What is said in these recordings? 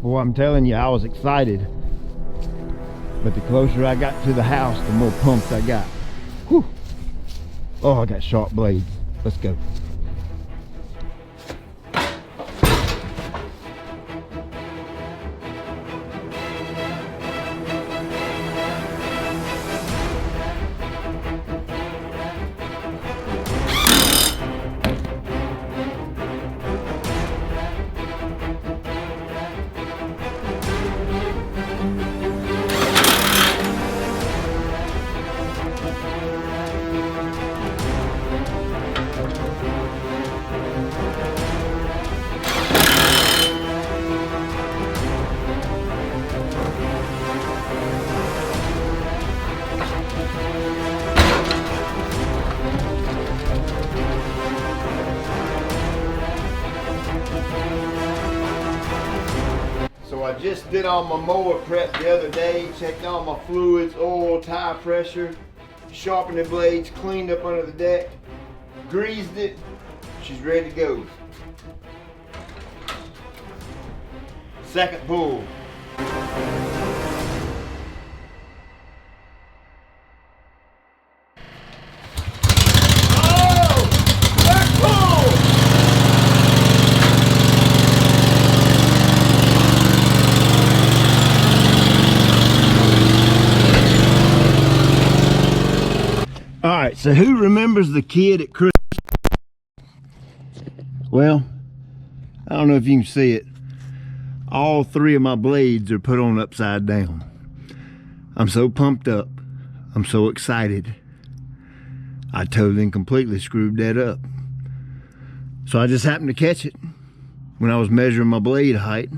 Boy, I'm telling you, I was excited. But the closer I got to the house, the more pumped I got. Whew. Oh, I got sharp blades. Let's go. So I just did all my mower prep the other day, checked all my fluids, oil, tire pressure, sharpened the blades, cleaned up under the deck, greased it. She's ready to go. Second pull. Alright, so who remembers the kid at Christmas? Well, I don't know if you can see it. All three of my blades are put on upside down. I'm so pumped up. I'm so excited. I totally and completely screwed that up. So I just happened to catch it when I was measuring my blade height.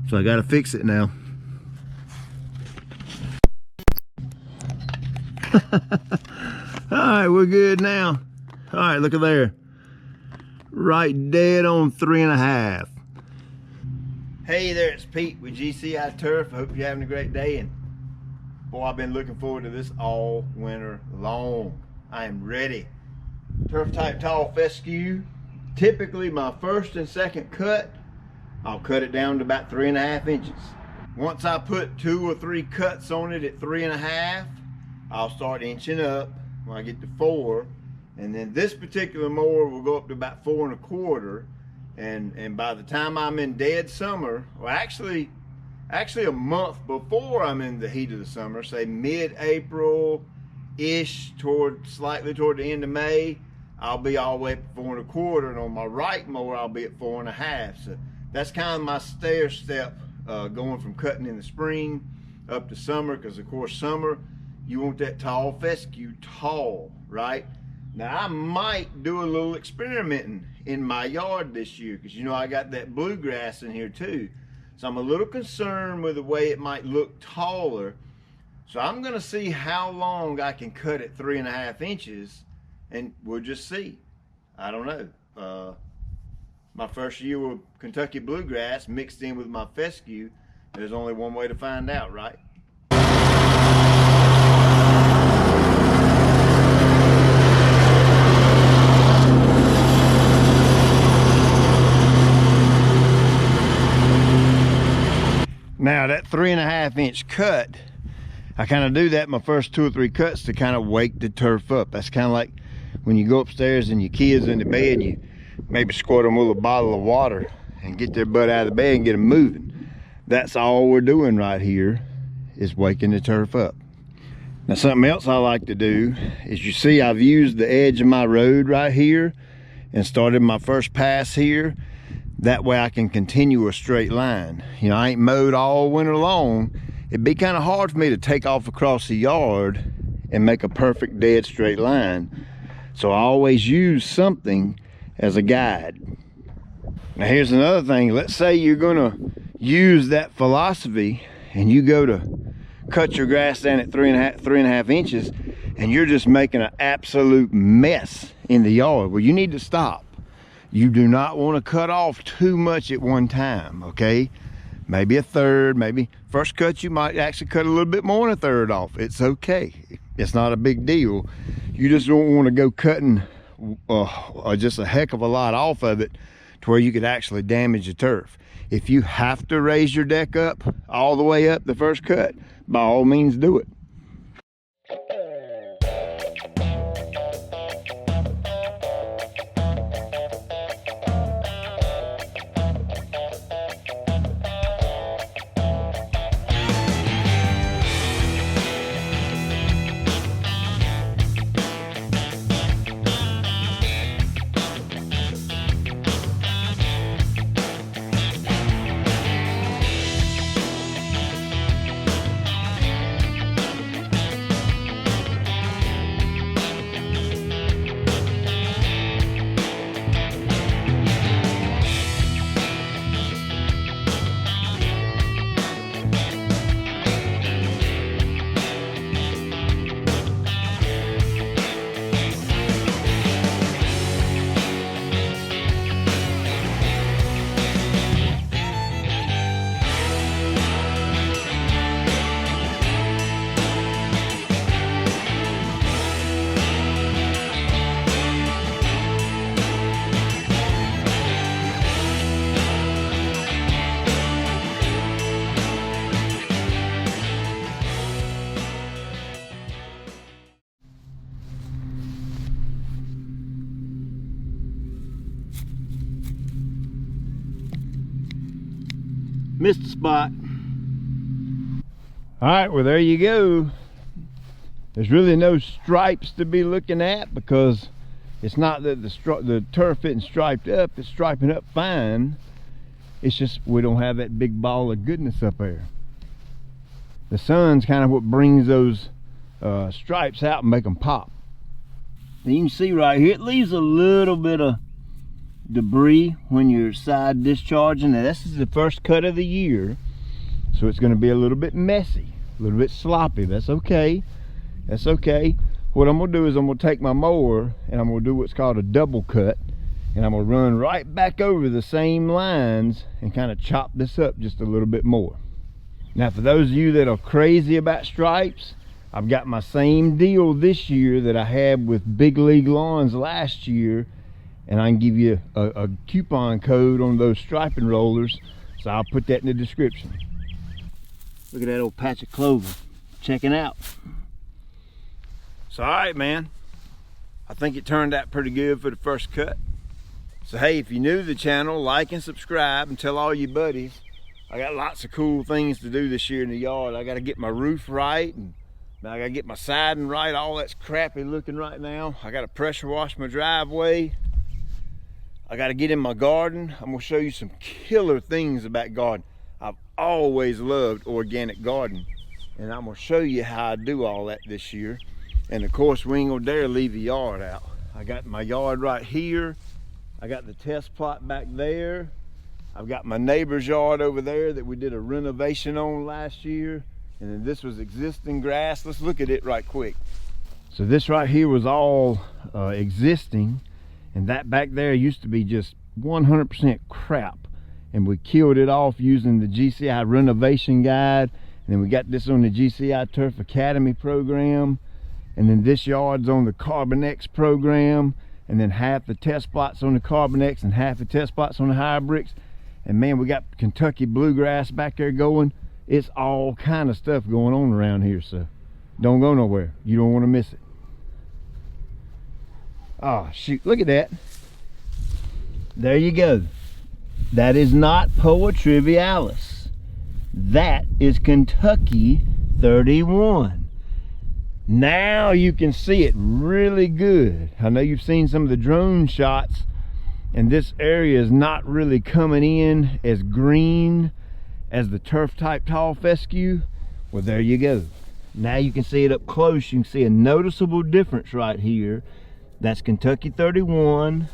So I gotta fix it now. Alright, we're good now. Alright, look at there. Right dead on 3.5. Hey there, it's Pete with GCI Turf. I hope you're having a great day. And boy, I've been looking forward to this all winter long. I am ready. Turf type tall fescue. Typically my first and second cut, I'll cut it down to about 3.5 inches. Once I put 2 or 3 cuts on it at 3.5, I'll start inching up when I get to 4, and then this particular mower will go up to about 4.25, and by the time I'm in dead summer, well actually a month before I'm in the heat of the summer, say mid-April ish, slightly toward the end of May, I'll be all the way up to 4.25, and on my right mower I'll be at 4.5. So that's kind of my stair step going from cutting in the spring up to summer, because of course summer you want that tall fescue tall, right? Now I might do a little experimenting in my yard this year, because you know I got that bluegrass in here too. So I'm a little concerned with the way it might look taller. So I'm gonna see how long I can cut at 3.5 inches, and we'll just see. I don't know. My first year with Kentucky bluegrass mixed in with my fescue, there's only one way to find out, right? Now that 3.5 inch cut, I kind of do that in my first 2 or 3 cuts to kind of wake the turf up. That's kind of like when you go upstairs and your kids in the bed, you maybe squirt them with a bottle of water and get their butt out of the bed and get them moving. That's all we're doing right here, is waking the turf up. Now something else I like to do is, you see I've used the edge of my road right here and started my first pass here. That way I can continue a straight line. You know, I ain't mowed all winter long. It'd be kind of hard for me to take off across the yard and make a perfect dead straight line. So I always use something as a guide. Now here's another thing. Let's say you're gonna use that philosophy and you go to cut your grass down at 3.5 inches, and you're just making an absolute mess in the yard. Well, you need to stop. You do not want to cut off too much at one time, okay? Maybe a third, maybe first cut you might actually cut a little bit more than a third off. It's okay. It's not a big deal. You just don't want to go cutting just a heck of a lot off of it to where you could actually damage the turf. If you have to raise your deck up all the way up the first cut, by all means do it. Missed the spot. All right, well, there you go. There's really no stripes to be looking at, because it's not that the turf isn't striped up. It's striping up fine. It's just we don't have that big ball of goodness up there. The sun's kind of what brings those stripes out and make them pop. And you can see right here, it leaves a little bit of debris when you're side discharging. Now, this is the first cut of the year, so it's going to be a little bit messy, a little bit sloppy. That's okay. That's okay. What I'm going to do is I'm going to take my mower and I'm going to do what's called a double cut, and I'm going to run right back over the same lines and kind of chop this up just a little bit more. Now, for those of you that are crazy about stripes, I've got my same deal this year that I had with Big League Lawns last year, and I can give you a coupon code on those striping rollers, so I'll put that in the description. Look at that old patch of clover. Checking out. So, all right, man. I think it turned out pretty good for the first cut. So, hey, if you're new to the channel, like and subscribe and tell all your buddies. I got lots of cool things to do this year in the yard. I got to get my roof right, and I got to get my siding right. All that's crappy looking right now. I got to pressure wash my driveway. I got to get in my garden. I'm going to show you some killer things about garden. I've always loved organic gardening, and I'm going to show you how I do all that this year. And of course, we ain't going to dare leave the yard out. I got my yard right here. I got the test plot back there. I've got my neighbor's yard over there that we did a renovation on last year. And then this was existing grass. Let's look at it right quick. So this right here was all existing. And that back there used to be just 100% crap. And we killed it off using the GCI renovation guide. And then we got this on the GCI Turf Academy program. And then this yard's on the Carbon X program. And then half the test plots on the Carbon X and half the test plots on the hybrids. And man, we got Kentucky bluegrass back there going. It's all kind of stuff going on around here. So don't go nowhere. You don't want to miss it. Oh shoot, look at that. There you go. That is not Poa trivialis. That is Kentucky 31. Now you can see it really good. I know you've seen some of the drone shots, and this area is not really coming in as green as the turf type tall fescue. Well, there you go. Now you can see it up close. You can see a noticeable difference right here. That's Kentucky 31.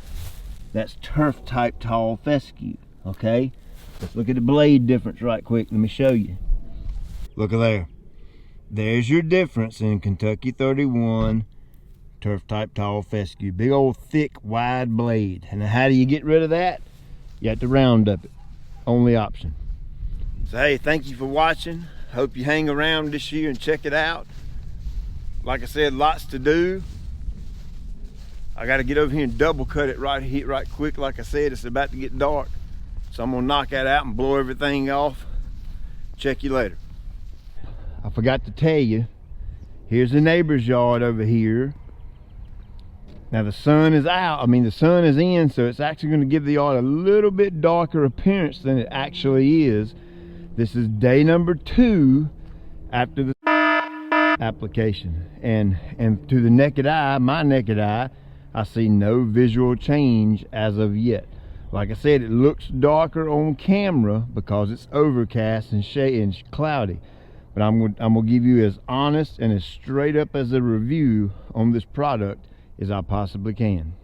That's turf type tall fescue. Okay, let's look at the blade difference right quick. Let me show you. Look at there. There's your difference in Kentucky 31 turf type tall fescue. Big old thick wide blade. And how do you get rid of that? You have to round up it. Only option. So hey, thank you for watching. Hope you hang around this year and check it out. Like I said, lots to do. I got to get over here and double cut it right quick. Like I said, it's about to get dark, so I'm gonna knock that out and blow everything off. Check you later. I forgot to tell you, here's the neighbor's yard over here. Now the sun is out, the sun is in, so it's actually going to give the yard a little bit darker appearance than it actually is. This is day number 2 after the application, and to the naked eye, my naked eye, I see no visual change as of yet. Like I said, it looks darker on camera because it's overcast and shady and cloudy, but I'm gonna give you as honest and as straight up as a review on this product as I possibly can.